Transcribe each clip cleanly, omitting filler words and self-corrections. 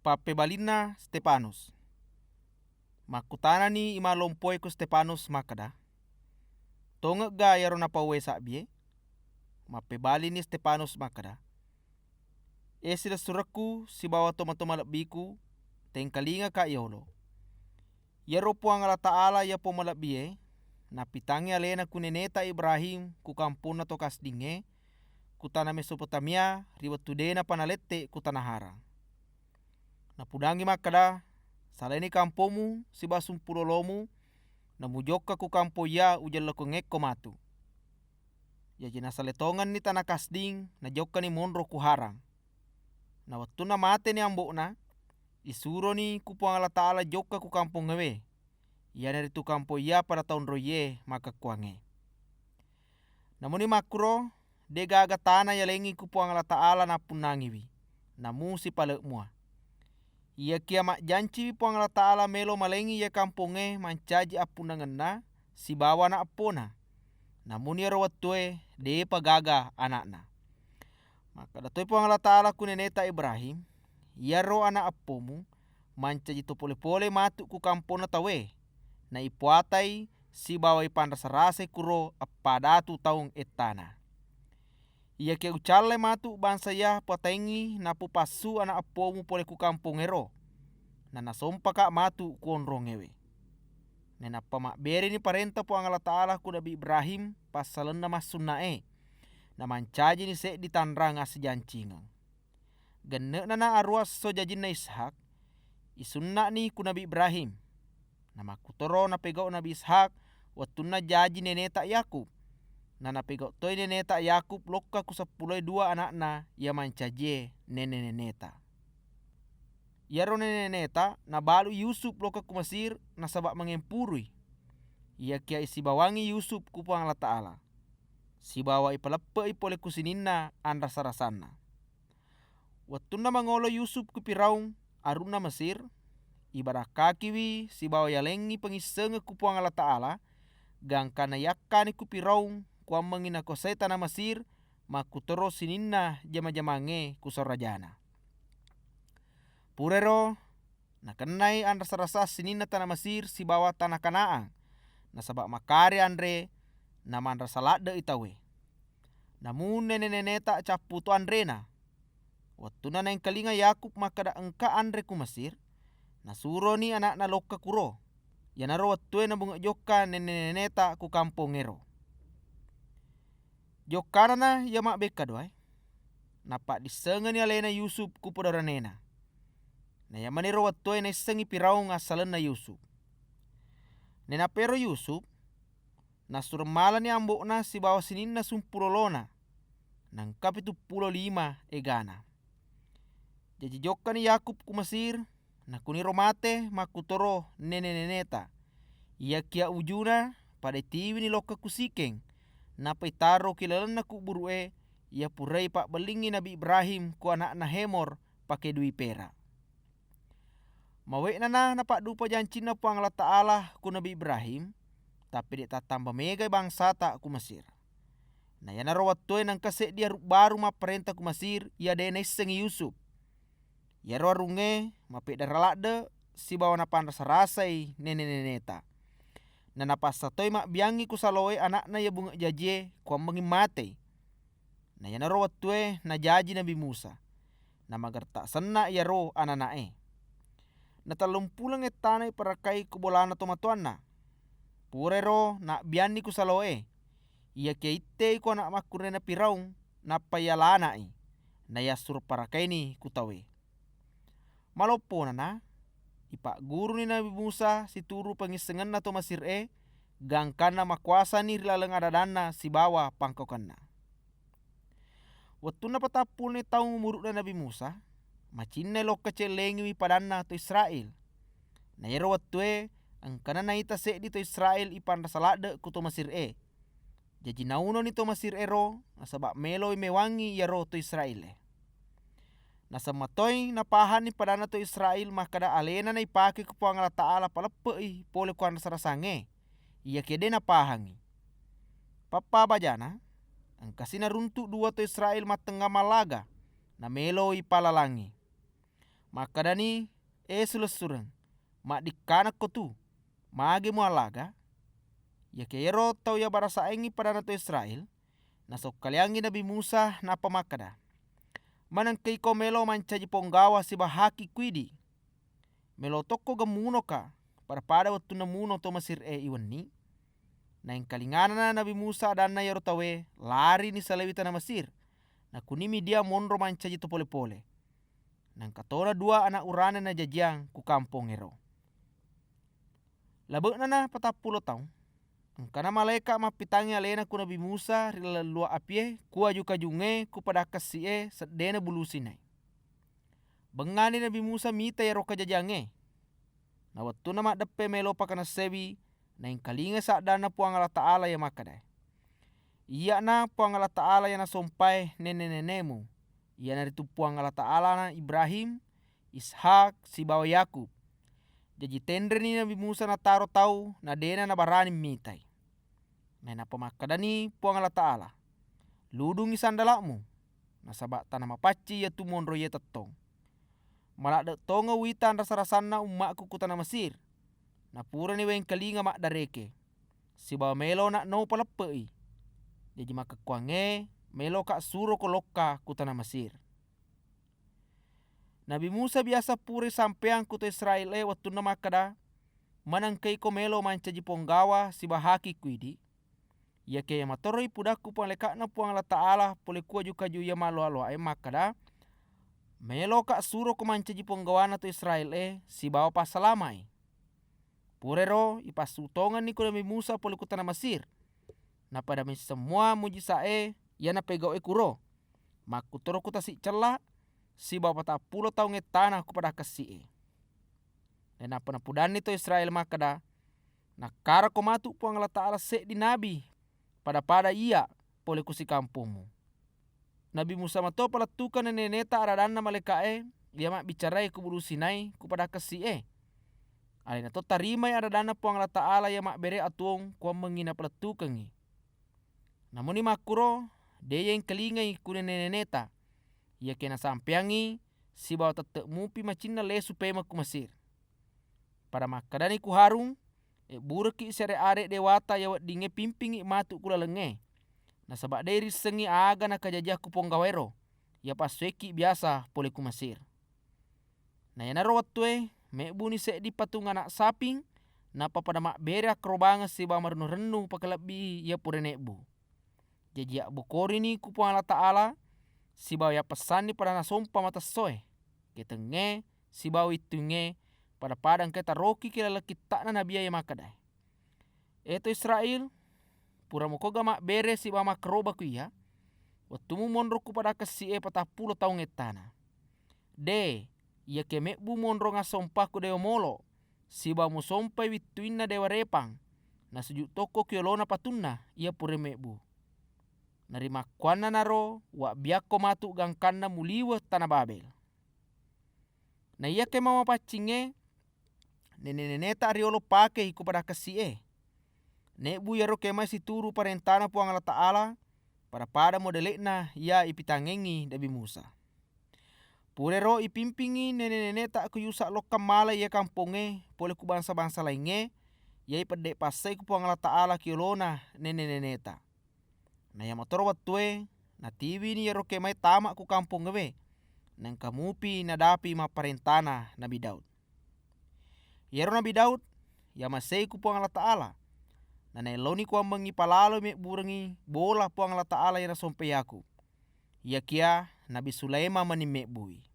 ipapebalina Stepanus. Makutana ni imalompoi ku Stepanus makada. Tonga ga yaro na pawe sabie. Mapebali ni Stepanus makada. Sila suraku si bawa toma-toma lebiku tengkalinga ka yolo. Yaro puang ala taala ya po malabie. Napitangi alena kuneneta Ibrahim ku kampuna to kasdinge. Kutana Mesopotamia riwatudena panalete kutanahara. Napudangi makada saleni kampomu si basum pulolomu namujoka ku kampo ya ujal ko ngekko matu. Ya jina saletongan ni tanah kasding na joka ni monro ku harang. Na waktu na mate ni ambokna isuro ni ku puang ala taala joka ku kampo ngewe. Ya dari tu kampo ya pada tahun roye maka kuange. Namun ni makro de gaga tanah ya lengi ku puang ala taala na punangiwi. Namu si palek mua. Ia kia mak janci puang ala taala melo malengi ya kamponge mancaji apunangenna si bawa na apona. Namun ya rawatue de pagaga anakna. Maka datoi puang ala taala kuneneta Ibrahim. Ya ro anak apomu mancaji to pole-pole matu ku kampona tawe. Na ipuatai si bawa ipanrasarase kuro apadatu taung etana. Ia ke ucale matu bangsa ya patengi na pupasu anak apomu pole ku kampung ero. Na nasompa ka matu kuonrongewe. Nena pamak beri ni parenta puang ala taala ku Nabi Ibrahim pasalena masunae. Na mancaji ni se di tanrang asijancingan. Genne nana arwas so jajin na Ishak. Isunna ni ku Nabi Ibrahim. Na makutoro na pegau Nabi Ishak watuna jaji neneta Yakub. Na napegau toi neneta Yakub loka ku 12 anakna ya mancaje neneta. Yaro neneta na balu Yusuf loka ku Mesir na sabak mengempurui. Ia kia isi bawangi Yusuf ku puang ala taala. Si bawa ipalepe ipole kusininna anrasa-rasanna. Watuna mangolo Yusuf ku piraung aruna Mesir. Ibadah kakiwi si bawa yalengi pengisenge ku puang ala taala. Gangkana yakani ku piraung kuam mengina koseta na Mesir makutoro sininna jama-jamange ku sorajana. Purero nakenai anrasa-rasa sininna tanah Mesir si bawa tanah Kanaan. Nasabak makare andre na manrasa ladde itawe. Namun nene-neneta caputo andrena. Watuna neng kalinga Yakub makada engka andre ku Mesir. Nasuro ni anak na loka kuro. Yanaro watue na bunga joka nene-neneta ku kampung ero. Jokarana ya mak beka doai. Napa disengen ni alena Yusuf ku podaranena. Na yamanero watue na isengi piraung asalena Yusuf. Nena pero Yusuf nasurmala ni ambokna si bawa sininna sumpulolona. Nangkap itu 15 egana. Jadi joka ni Yakub ku Mesir na kuniro mate makutoro nene-neneta. Ia kia ujuna pada tiwi ni loka kusikeng. Napa itaro kilalena ku burue ia purei pak belingi Nabi Ibrahim ku anak na Hemor pake dui pera. Mawe nana napa dupa jancina puang ala taala ku Nabi Ibrahim. Tapi dia tambah mega bangsa tak ku Mesir. Na yana rawatoi nang kase dia baru ma perintah ku Mesir ia dene sengi Yusuf. Ya runge mape daralade si bawa napan rasa-rasai nene-neneta. Na napasatoi mak biangi ku saloe anakna ya bunga jaje kuam mengi mate. Na yana ro watue na jaji Nabi Musa. Na magar tak sena ya ro ananae. Na talumpulang etanai parakai kubolana tomatuanna. Pure ro na biani ku saloe. Ia keite ku anak makurena piraung na payalanai. Na ya sur parakai ni kutawe. Malopo nana ipak guru ni Nabi Musa si turu pengisengan na to Mesir gangkana makuasa ni rilaleng adadana si bawa pangkokanna. Watuna patapul ni taung umuruk na Nabi Musa macinne lo kecelengi padanna to Israel. Na yero watue angkana na ita se di to Israel ipan rasalade ku to Mesir Jadi nauno ni to Mesir ero nasabak melo mewangi yaro to Israel Nasa matoi na pahan ni padana to Israel makada alena na ipake ku puang ala taala palepe pole ku rasa-rasange. Ia kede na pahangi. Papa bajana angkasina runtu dua to Israel matenga malaga na melo ipalalangi. makadani sulesureng mak dikanak ko tu mage mo alaga ya kero tau ya barasa engi pada nato Israel na sok kaliangi Nabi Musa na pamakada manang kei ko melo mancaji ponggawa si bahaki kwidi melo tokko gamuno ka pada waktu namuno to Mesir iweni na yang kalingana na Nabi Musa dan na yaro tawe lari ni salewita na Mesir na kunimi dia monro mancaji to pole-pole nang katona dua anak urane na jajiang ku kampung ero labekna na 40 taong angkana malaika mapitangi alena ku Nabi Musa rila lua apie ku aju kajunge ku pada kasie sedene bulusinai bengani Nabi Musa mita yaro kajajange na wattu na mak deppe melo pakana sewi na yang kalinga sa dana puang Allah Ta'ala ya makadai iya na puang Allah Ta'ala ya na sompai nene-nenemu iya na ritu puang Allah Ta'ala na Ibrahim Ishak si bawa Yakub jadi tendre ni Nabi Musa na taro tau na dena na barani mitai na pamakadani puang Allah Ta'ala ludungi sandalakmu na sabak tanah mapaci ya tumonro ya tetong malak dek tonga witan rasa-rasanna ummakku ku tanah Mesir na pura ni weng kalinga mak dareke si bawa melo nak no paleppei jadi maka kuange melo kak suro ko lokka ku tanah Mesir Nabi Musa biasa puri sampeang ku Israel waktu na makada manang kei ko melo mancaji ponggawa si bahaki kuidi ya ke matoroi pudaku palekakna puang Allah Ta'ala pole kuwa juga ju ya malo-alo makada melo kak suro ko mancaji ponggawana to Israel si bawa pasalamai purero ipasutongan ni ko Nabi Musa pole ku tanah Mesir na pada semua mujisae ya na pegau kuro makutoro ku tasik celah si bawa 40 taong tanah ku pada kasie dan apa na pudani to Israel makada nakara ko matu puang Allah Ta'ala se di nabi pada iya pole ku si kampungmu Nabi Musa mato palatukan neneta aradanna malekae dia mak bicarai ku bulu Sinai ku pada kasie alina to tarimai aradana puang Allah Ta'ala ya mak bere atuong ku mengina palatukangi namun ni makuro de yang kelingai ku neneta ya kena sampeangi si bawa tete mupi macinna lesu pema ku Mesir pada makadani ku harung bureki sere are dewata ya dinge pimpingi matu kula lenge na sabak deri sengi aga na kajajah ku ponggawero ya pasweki biasa pole ku Mesir na yana rotwe me buni se di patung anak saping na pada mak bere akrobanga si ba marnu-renu pakalabi ya pure nebu jadi ya bukori ni ku puang Allah Ta'ala si bawa ya pesan ni pada nasompa mata soe ketenge si bawa itunge pada padang keta roki kila lekita na nabiya ya makadai eto Israel pura mokoga mak bere si ba makroba ku ya waktu mu monro ku pada kasi 40 taong etana de ia keme bu monro ngasompa ku dewa molo si ba mu sompai wituinna dewa repang na sujud toko kiolona patunna ia pure mebu narima kuana naro wa biako matu gangkanna muliwe tanah Babel na ia ke mama pacinge nene-neneta ariolo pake ku pada kasie nebu yaro kema si turu parentana puang Allah Ta'ala pada modelekna ya ipitangengi Nabi Musa purero ipimpingi nene-neneta ku yusa lokam mala ya kamponge pole ku bangsa-bangsa lainge ya ipede pasai ku puang Allah Ta'ala kiolona nene-neneta na ya motor watue na tiwi ni yaro kemai tamak ku kampung gewe nang kamupi nadapi ma parentana Nabi Daud yaro Nabi Daud ya masei ku puang Allah Ta'ala na neloni ku ambangi palalo me burengi bola puang Allah Ta'ala ya sompe yaku ya kia Nabi Sulaiman manime bui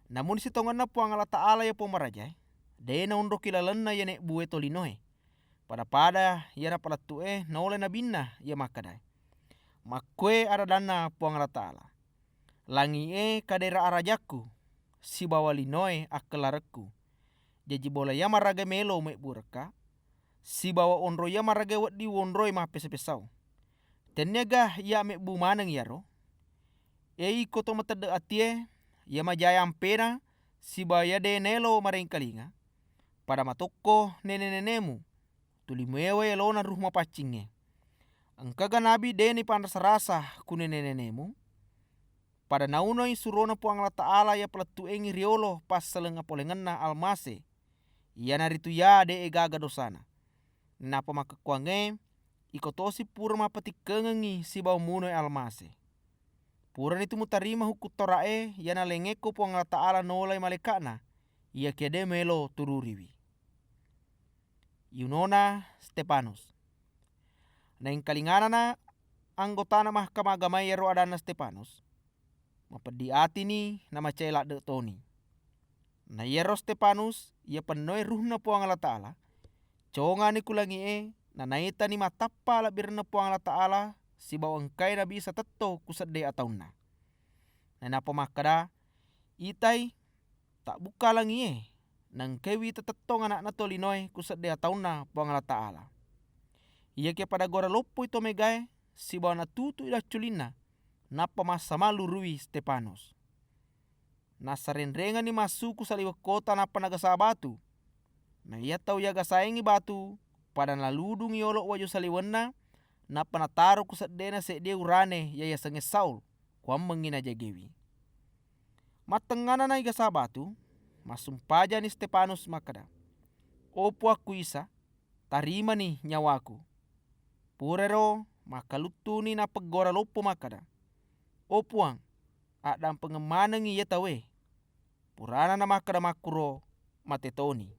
namun si tongan na puang Allah Ta'ala ya pomaraja de na undo kilalenna ya nek bue tolinoe pada ya na palatue na ole nabinna ya makadai makwe aradana puang Allah Ta'ala langi kadera arajaku si bawa linoe akelareku jadi bola ya maraga melo me burka si bawa onro ya maraga wadi wonroi ma pese-pesau tenega ya me bu manang yaro koto matade atie ya majayam pena si bawa ya de nelo mareng kalinga pada matoko nene-nenemu tulimewe lona rumah pacinge angkaga nabi deni pandas rasa ku nene-nenemu pada naunoi surona puang Allah Ta'ala ya pelatuengi riolo pas selenga polengenna almase yana ritu ya de gaga dosana napa maka kuange ikotosi pura mapati kengengi si bau munoi almase pura itu mutarima huku torae yana lengeko puang Allah Ta'ala nolai malekana ia kede melo tururiwi Yunona Stepanus na ingkalinganana anggotana mahkamah agama yero adana Stepanus mapedi atini nama cela de toni na yero Stepanus ia penoi ruhna puang Allah Ta'ala congani kulangi na naita ni matappa la birna puang Allah Ta'ala si bau engkai na bisa tetto kusadde atauna na napa makada itai tak buka langi nang kewi tetettong anak na tolinoi kusadde atauna puang Allah Ta'ala ia ke pada gora loppo ito megae si bau na tutu ida culina napa masa malu rui Stepanus na sarenrengan ni masuku saliwa kota napa nagasa batu na ia tau yaga saingi batu pada naludung yolo waju saliwenna napa nataru kusaddena se dia urane yaya senge Saul kuam mengina jagewi matengana na igasa batu masumpaja ni Stepanus makada opo aku isa tarima ni nyawaku purero makalutuni na pegora lopo makada opuang adang pengemanengi ia tawe purana na makada makuro matetoni